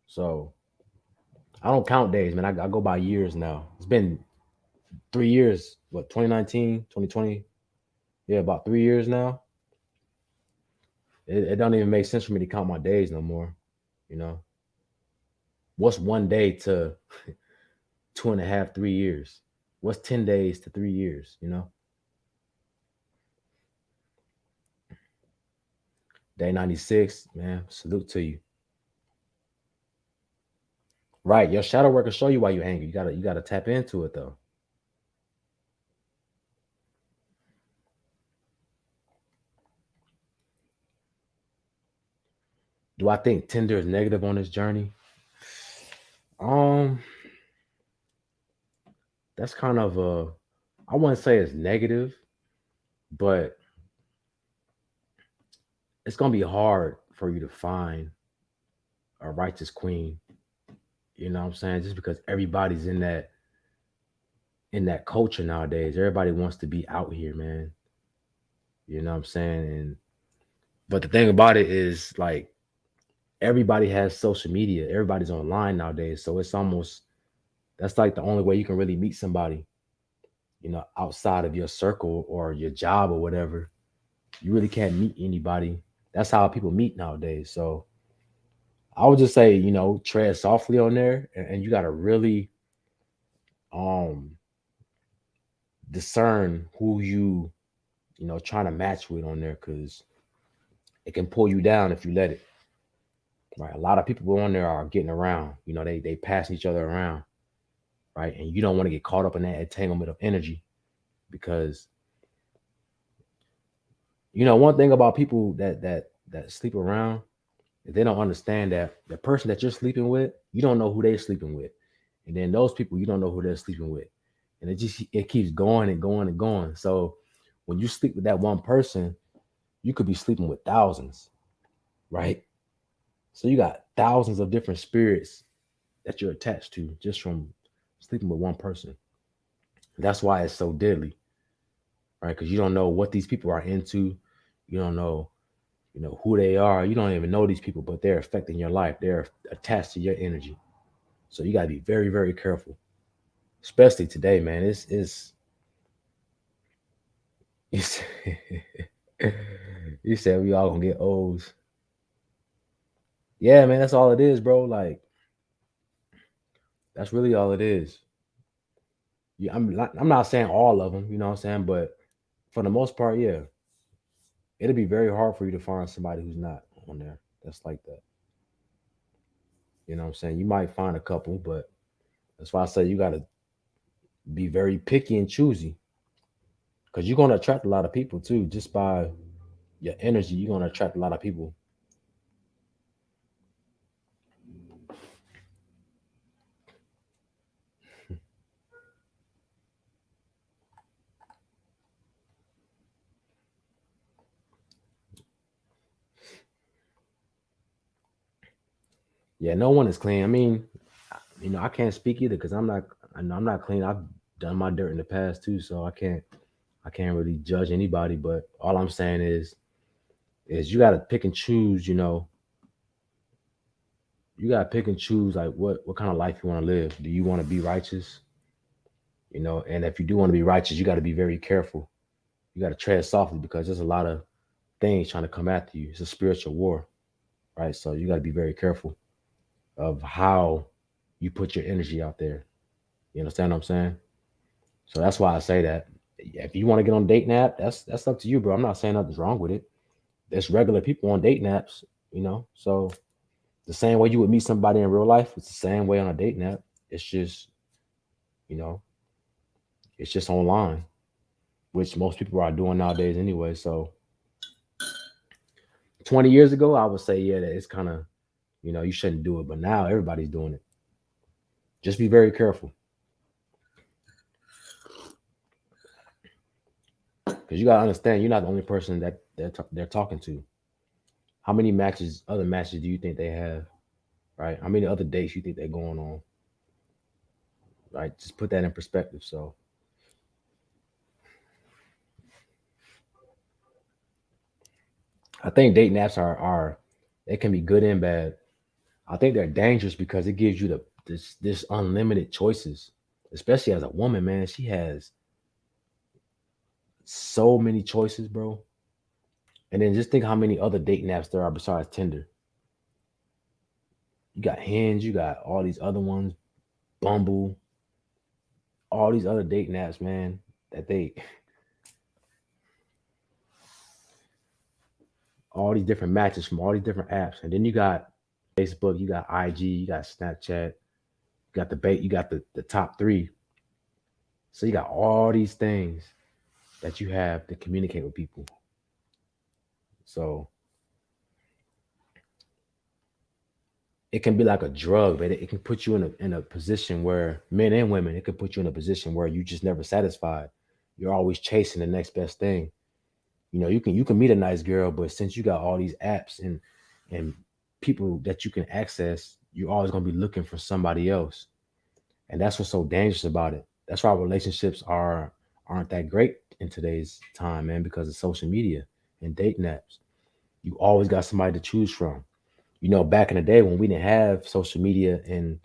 So I don't count days, man. I go by years now. It's been 3 years. What, 2019, 2020? Yeah, about 3 years now. It don't even make sense for me to count my days no more. You know, what's one day to 2.5, 3 years? What's 10 days to 3 years? Day 96, man. Salute to you. Right. Your shadow work will show you why you angry. You gotta tap into it though. Do I think Tinder is negative on this journey? Um, that's kind of I wouldn't say it's negative, but it's gonna be hard for you to find a righteous queen. You know what I'm saying? Just because everybody's in that culture nowadays. Everybody wants to be out here, man. You know what I'm saying? And but the thing about it is like everybody has social media. Everybody's online nowadays. So it's almost that's like the only way you can really meet somebody, outside of your circle or your job or whatever. You really can't meet anybody. That's how people meet nowadays. So I would just say, tread softly on there and you gotta really um discern who trying to match with on there because it can pull you down if you let it. Right. A lot of people on there are getting around. They pass each other around, right? And you don't want to get caught up in that entanglement of energy because one thing about people that sleep around, if they don't understand that the person that you're sleeping with, you don't know who they're sleeping with. And then those people you don't know who they're sleeping with. And it keeps going and going and going. So when you sleep with that one person, you could be sleeping with thousands, right? So you got thousands of different spirits that you're attached to just from sleeping with one person. That's why it's so deadly, right? Because you don't know what these people are into. You don't know, who they are. You don't even know these people, but they're affecting your life. They're attached to your energy. So you gotta be very, very careful, especially today, man. It's you said we all gonna get O's. Yeah, man, that's all it is, bro. Like that's really all it is. Yeah, I'm not saying all of them, you know what I'm saying, but for the most part, yeah, it'll be very hard for you to find somebody who's not on there. That's like that. You know what I'm saying? You might find a couple, but that's why I say you gotta be very picky and choosy because you're gonna attract a lot of people too. Just by your energy, you're gonna attract a lot of people. Yeah, no one is clean. I mean, I can't speak either because I'm not clean. I've done my dirt in the past too, so I can't really judge anybody. But all I'm saying is you gotta pick and choose. You gotta pick and choose like what kind of life you want to live. Do you want to be righteous? And if you do want to be righteous, you got to be very careful. You got to tread softly because there's a lot of things trying to come after you. It's a spiritual war, right? So you got to be very careful of how you put your energy out there. You understand what I'm saying? So that's why I say that. If you want to get on dating app, that's up to you, bro. I'm not saying nothing's wrong with it. There's regular people on dating apps. So the same way you would meet somebody in real life, it's the same way on a dating app. It's just, you know, it's just online, which most people are doing nowadays anyway. So 20 years ago, I would say, yeah, that it's kind of, you shouldn't do it. But now everybody's doing it. Just be very careful because you got to understand you're not the only person that they're talking to. How many other matches do you think they have, right? How many other dates you think they're going on, right? Just put that in perspective. So I think dating apps are they can be good and bad. I think they're dangerous because it gives you this unlimited choices, especially as a woman, man. She has so many choices, bro. And then just think how many other dating apps there are besides Tinder. You got Hinge, you got all these other ones, Bumble, all these other dating apps, man. That they all these different matches from all these different apps, and then you got Facebook, you got IG, you got Snapchat, you got the bait, you got the top three. So you got all these things that you have to communicate with people. So it can be like a drug, but it can put you in a position where men and women, it can put you in a position where you just never satisfied. You're always chasing the next best thing. You can meet a nice girl, but since you got all these apps and people that you can access, you're always gonna be looking for somebody else. And that's what's so dangerous about it. That's why relationships aren't that great in today's time, man, because of social media and dating apps. You always got somebody to choose from. Back in the day when we didn't have social media and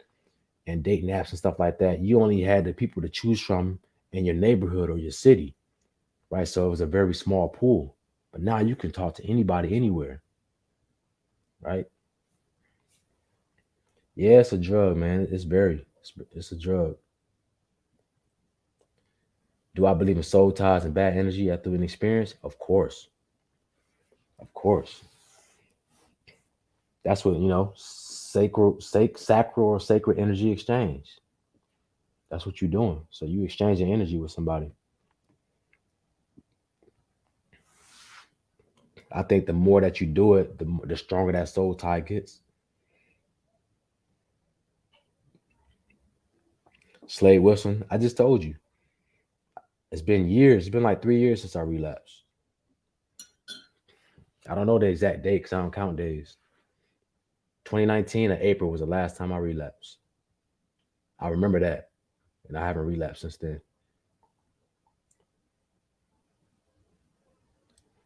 dating apps and stuff like that, you only had the people to choose from in your neighborhood or your city, right? So it was a very small pool. But now you can talk to anybody anywhere, right? Yeah, it's a drug, man. It's a drug. Do I believe in soul ties and bad energy after an experience? Of course. Of course. That's what, sacral or sacred energy exchange. That's what you're doing. So you exchanging energy with somebody. I think the more that you do it, the stronger that soul tie gets. Slade Wilson, I just told you. It's been years. It's been like 3 years since I relapsed. I don't know the exact date because I don't count days. 2019 in April was the last time I relapsed. I remember that, and I haven't relapsed since then.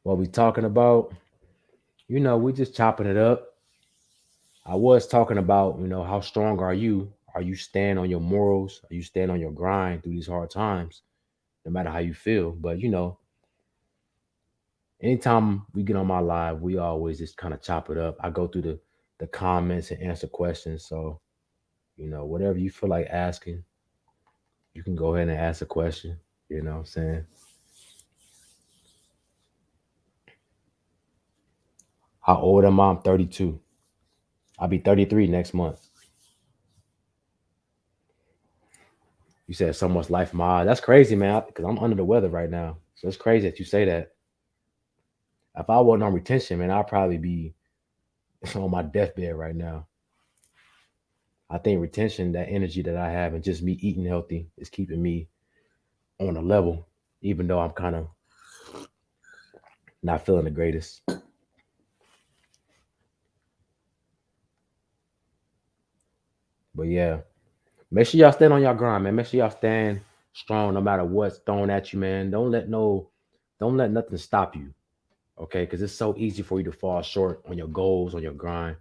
What we talking about? We just chopping it up. I was talking about, how strong are you? Are you stand on your morals? Are you stand on your grind through these hard times, no matter how you feel? But anytime we get on my live, we always just kind of chop it up. I go through the comments and answer questions. So, whatever you feel like asking, you can go ahead and ask a question. You know what I'm saying? How old am I? I'm 32. I'll be 33 next month. You said so much life in my eyes. That's crazy, man, because I'm under the weather right now. So it's crazy that you say that. If I wasn't on retention, man, I'd probably be on my deathbed right now. I think retention, that energy that I have, and just me eating healthy is keeping me on a level, even though I'm kind of not feeling the greatest. But yeah, make sure y'all stand on y'all grind, man. Make sure y'all stand strong no matter what's thrown at you, man. Don't let nothing stop you, okay? Because it's so easy for you to fall short on your goals, on your grind.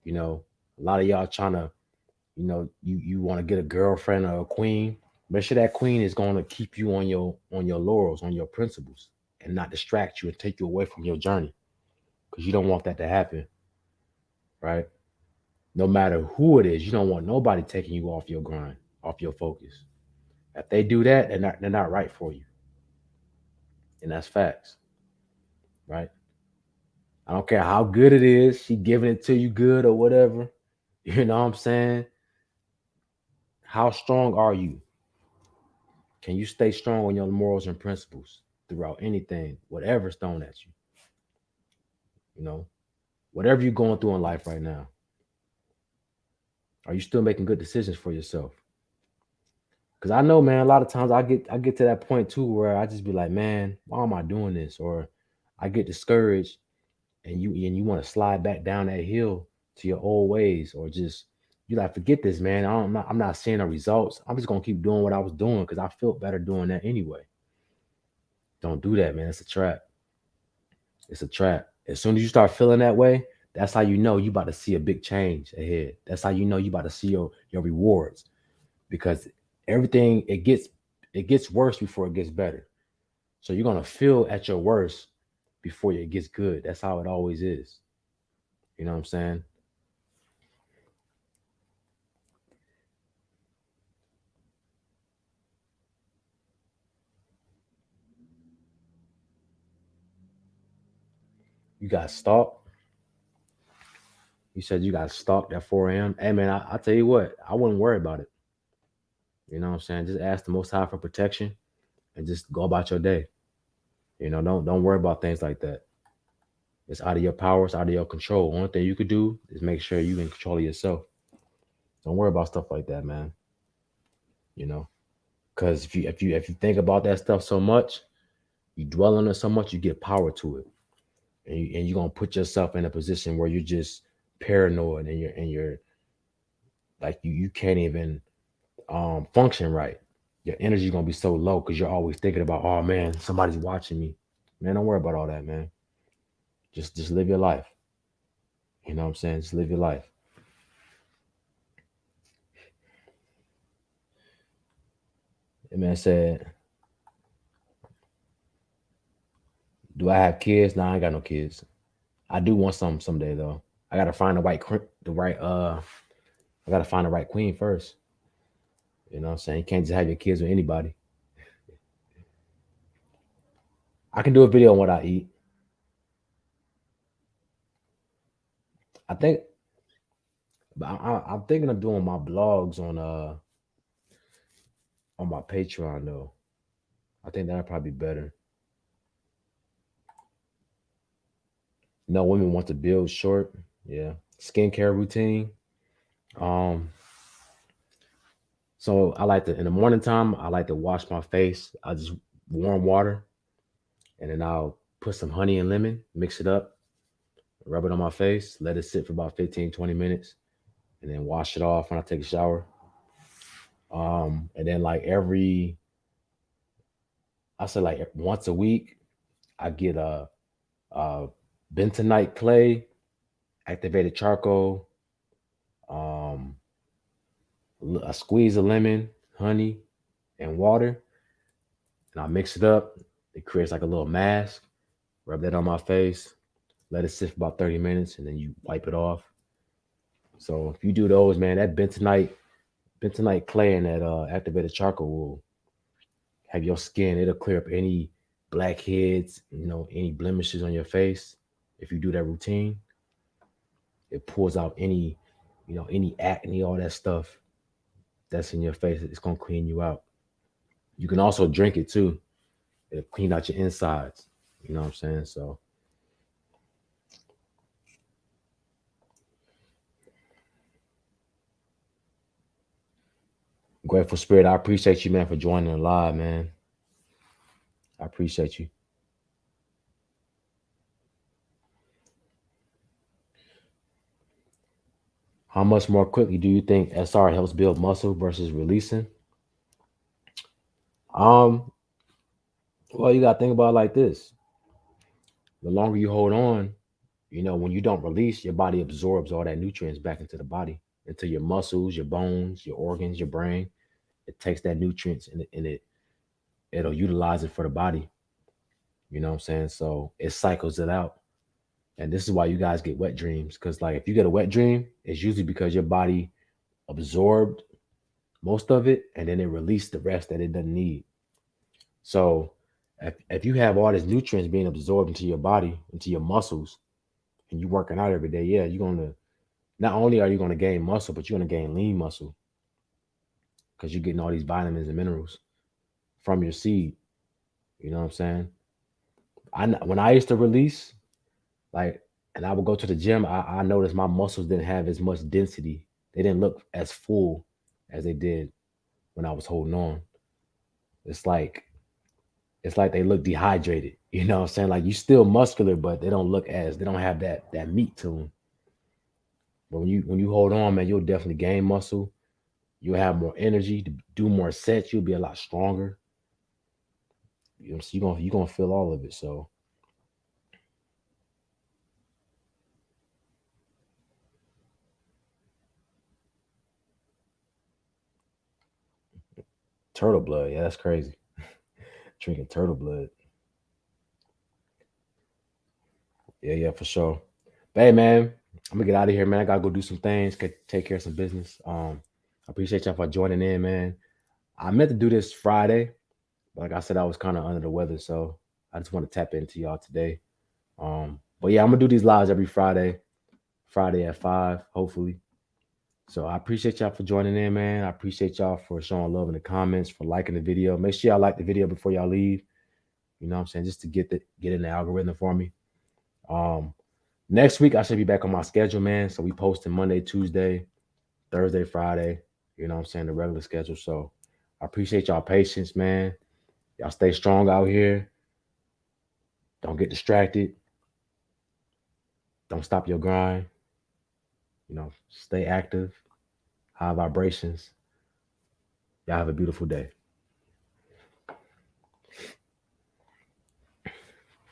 You know, a lot of y'all trying to, you want to get a girlfriend or a queen. Make sure that queen is going to keep you on your laurels, on your principles, and not distract you and take you away from your journey. Because you don't want that to happen, right? No matter who it is, you don't want nobody taking you off your grind, off your focus. If they do that, they're not right for you. And that's facts, right? I don't care how good it is, she giving it to you good or whatever. You know what I'm saying? How strong are you? Can you stay strong on your morals and principles throughout anything, whatever's thrown at you? You know, whatever you're going through in life right now, are you still making good decisions for yourself? Because I know, man, a lot of times I get to that point too where I just be like, man, why am I doing this? Or I get discouraged, and you want to slide back down that hill to your old ways, or just you like forget this, man. I'm not seeing the results. I'm just gonna keep doing what I was doing because I felt better doing that anyway. Don't do that, man. It's a trap. It's a trap. As soon as you start feeling that way, that's how you know you about to see a big change ahead. That's how you know you about to see your rewards, because everything it gets worse before it gets better. So you're gonna feel at your worst before it gets good. That's how it always is. You know what I'm saying? You got stalked. You said you got stalked at 4 a.m. Hey man, I tell you what, I wouldn't worry about it. You know what I'm saying? Just ask the Most High for protection and just go about your day. Don't worry about things like that. It's out of your power. It's out of your control. Only thing you could do is make sure you in control of yourself. Don't worry about stuff like that, man. You know, because if you think about that stuff so much, you dwell on it so much, you get power to it, and you're gonna put yourself in a position where you're just paranoid and you're like you can't even function right. Your energy's gonna be so low because you're always thinking about, oh man, somebody's watching me. Man, don't worry about all that, man. Just live your life. You know what I'm saying? Just live your life. The man said, "Do I have kids? Nah, I ain't got no kids. I do want some someday though. I gotta find I gotta find the right queen first. You know what I'm saying? You can't just have your kids with anybody. I can do a video on what I eat. I think, but I'm thinking of doing my blogs on my Patreon though. I think that'd probably be better. No, women want to build short. Yeah, skincare routine. Um, so I like to in the morning time. I like to wash my face. I just warm water, and then I'll put some honey and lemon, mix it up, rub it on my face, let it sit for about 15, 20 minutes, and then wash it off when I take a shower. And then like I say like once a week, I get a bentonite clay, activated charcoal, um, a squeeze of lemon, honey, and water, and I mix it up. It creates like a little mask. Rub that on my face, let it sit for about 30 minutes, and then you wipe it off. So if you do those, man, that bentonite clay and that activated charcoal will have your skin. It'll clear up any blackheads, any blemishes on your face. If you do that routine, it pulls out any acne, all that stuff that's in your face. It's gonna clean you out. You can also drink it too. It'll clean out your insides. You know what I'm saying? So grateful spirit. I appreciate you, man, for joining the live, man. I appreciate you. How much more quickly do you think SR helps build muscle versus releasing? Um, well, you gotta think about it like this. The longer you hold on, when you don't release, your body absorbs all that nutrients back into the body, into your muscles, your bones, your organs, your brain. It takes that nutrients and it'll utilize it for the body. You know what I'm saying? So it cycles it out. And this is why you guys get wet dreams. Because like if you get a wet dream, it's usually because your body absorbed most of it and then it released the rest that it doesn't need. So if you have all these nutrients being absorbed into your body, into your muscles, and you working out every day, yeah, you're gonna not only are you gonna gain muscle, but you're gonna gain lean muscle because you're getting all these vitamins and minerals from your seed. You know what I'm saying? When I used to release, like, and I would go to the gym, I noticed my muscles didn't have as much density. They didn't look as full as they did when I was holding on. It's like it's like they look dehydrated. You know what I'm saying? Like you still muscular, but they don't have that meat to them. But when you hold on, man, you'll definitely gain muscle. You'll have more energy to do more sets. You'll be a lot stronger. So you're gonna feel all of it. So turtle blood, yeah, that's crazy. Drinking turtle blood. Yeah, yeah, for sure. But hey, man, I'm gonna get out of here, man. I gotta go do some things, take care of some business. I appreciate y'all for joining in, man. I meant to do this Friday, but like I said, I was kind of under the weather, so I just want to tap into y'all today. But yeah, I'm gonna do these lives every Friday at 5, hopefully. So I appreciate y'all for joining in, man. I appreciate y'all for showing love in the comments, for liking the video. Make sure y'all like the video before y'all leave. You know what I'm saying? Just to get in the algorithm for me. Um, Next week I should be back on my schedule, man. So we posting Monday, Tuesday, Thursday, Friday. You know what I'm saying? The regular schedule. So I appreciate y'all patience, man. Y'all stay strong out here. Don't get distracted. Don't stop your grind. You know, stay active, high vibrations. Y'all have a beautiful day.